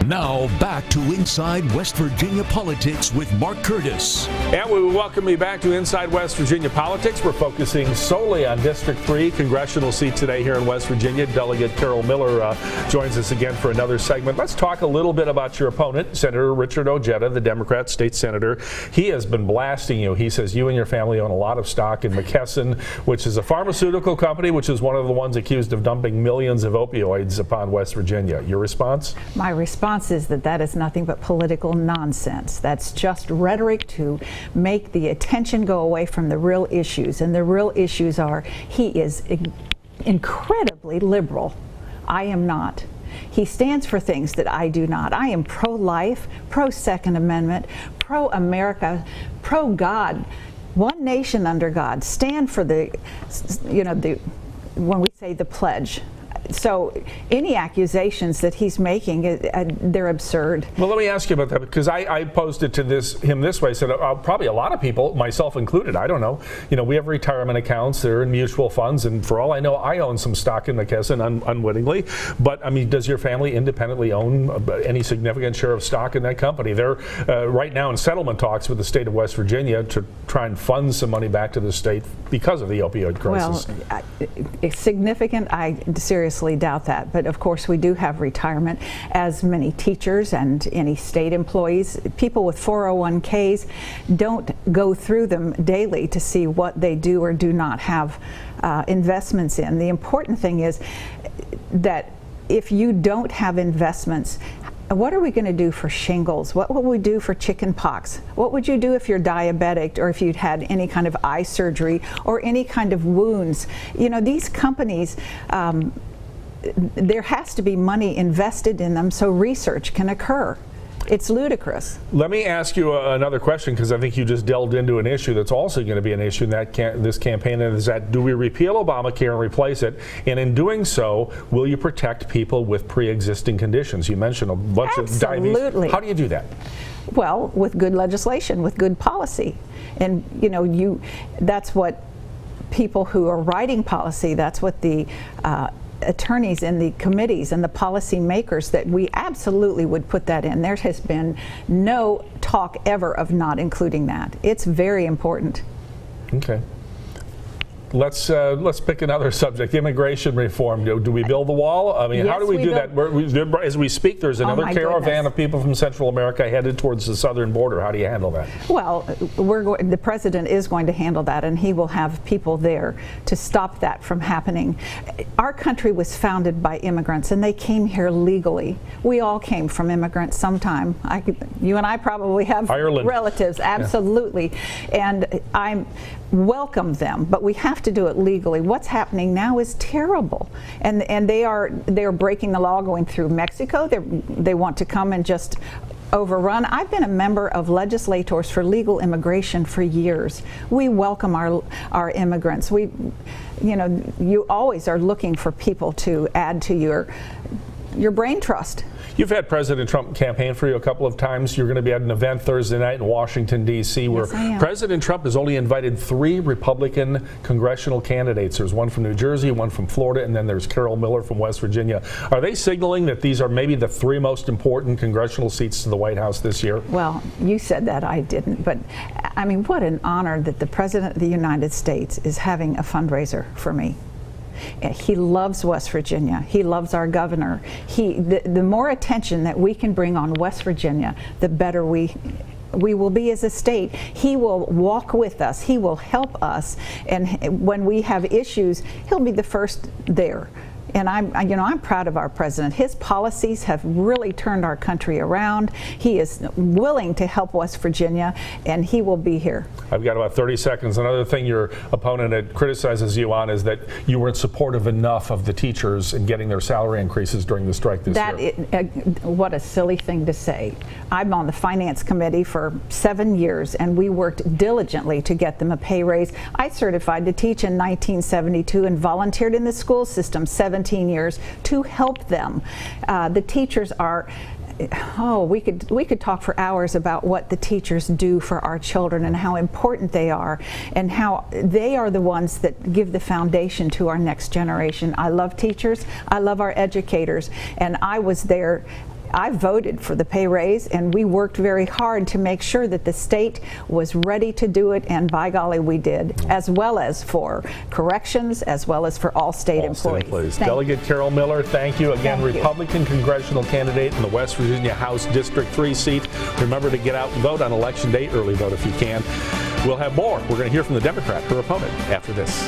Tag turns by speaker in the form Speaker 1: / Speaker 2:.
Speaker 1: Now back to Inside West Virginia Politics with Mark Curtis.
Speaker 2: And we welcome you back to Inside West Virginia Politics. We're focusing solely on District 3 congressional seat today here in West Virginia. Delegate Carol Miller joins us again for another segment. Let's talk a little bit about your opponent, Senator Richard Ojeda, the Democrat state senator. He has been blasting you. He says you and your family own a lot of stock in McKesson, which is a pharmaceutical company, which is one of the ones accused of dumping millions of opioids upon West Virginia. Your response?
Speaker 3: My response is that is nothing but political nonsense. That's just rhetoric to make the attention go away from the real issues. And the real issues are he is incredibly liberal. I am not. He stands for things that I do not. I am pro-life, pro-Second Amendment, pro-America, pro-God. One nation under God. Stand for when we say the pledge. So any accusations that he's making, they're absurd.
Speaker 2: Well, let me ask you about that, because I posed it to him this way. I said probably a lot of people, myself included, I don't know. We have retirement accounts. They're in mutual funds, and for all I know, I own some stock in McKesson unwittingly. But I mean, does your family independently own any significant share of stock in that company? They're right now in settlement talks with the state of West Virginia to try and fund some money back to the state because of the opioid crisis.
Speaker 3: Well, significant. I seriously doubt that, but of course we do have retirement, as many teachers and any state employees. People with 401ks don't go through them daily to see what they do or do not have investments in. The important thing is that if you don't have investments, what are we going to do for shingles? What will we do for chicken pox? What would you do if you're diabetic, or if you'd had any kind of eye surgery or any kind of wounds? These companies, there has to be money invested in them so research can occur. It's ludicrous.
Speaker 2: Let me ask you another question, because I think you just delved into an issue that's also going to be an issue in this campaign, and is that do we repeal Obamacare and replace it? And in doing so, will you protect people with pre-existing conditions? You mentioned a bunch of diabetes.
Speaker 3: Absolutely.
Speaker 2: How do you do that?
Speaker 3: Well, with good legislation, with good policy. And that's what people who are writing policy, that's what the attorneys in the committees and the policy makers, that we absolutely would put that in. There has been no talk ever of not including that. It's very important.
Speaker 2: Okay. Let's pick another subject. Immigration reform. Do we build the wall? I mean,
Speaker 3: yes,
Speaker 2: how do we do that? As we speak, there's another caravan of people from Central America headed towards the southern border. How do you handle that?
Speaker 3: Well, the president is going to handle that, and he will have people there to stop that from happening. Our country was founded by immigrants, and they came here legally. We all came from immigrants sometime. You and I probably have
Speaker 2: Ireland
Speaker 3: relatives, absolutely. Yeah. And I welcome them, but we have to do it legally. What's happening now is terrible, and they are breaking the law going through Mexico. They want to come and just overrun. I've been a member of legislators for legal immigration for years. We welcome our immigrants. You always are looking for people to add to your brain trust.
Speaker 2: You've had President Trump campaign for you a couple of times. You're going to be at an event Thursday night in Washington, D.C., where President Trump has only invited 3 Republican congressional candidates. There's one from New Jersey, one from Florida, and then there's Carol Miller from West Virginia. Are they signaling that these are maybe the 3 most important congressional seats to the White House this year?
Speaker 3: Well, you said that, I didn't. But, I mean, what an honor that the President of the United States is having a fundraiser for me. He loves West Virginia. He loves our governor. The more attention that we can bring on West Virginia, the better we will be as a state. He will walk with us. He will help us. And when we have issues, he'll be the first there. And I'm proud of our president. His policies have really turned our country around. He is willing to help West Virginia, and he will be here.
Speaker 2: I've got about 30 seconds. Another thing your opponent criticizes you on is that you weren't supportive enough of the teachers in getting their salary increases during the strike this year.
Speaker 3: What a silly thing to say. I'm on the finance committee for 7 years, and we worked diligently to get them a pay raise. I certified to teach in 1972 and volunteered in the school system 17 years to help them. The teachers are, we could talk for hours about what the teachers do for our children and how important they are and how they are the ones that give the foundation to our next generation. I love teachers. I love our educators, and I was there. I voted for the pay raise, and we worked very hard to make sure that the state was ready to do it, and by golly, we did, as well as for corrections, as well as for all state employees.
Speaker 2: Delegate Carol Miller, thank you again.
Speaker 3: Thank you.
Speaker 2: Republican congressional candidate in the West Virginia House District 3 seat. Remember to get out and vote on Election Day. Early vote if you can. We'll have more. We're going to hear from the Democrat, her opponent, after this.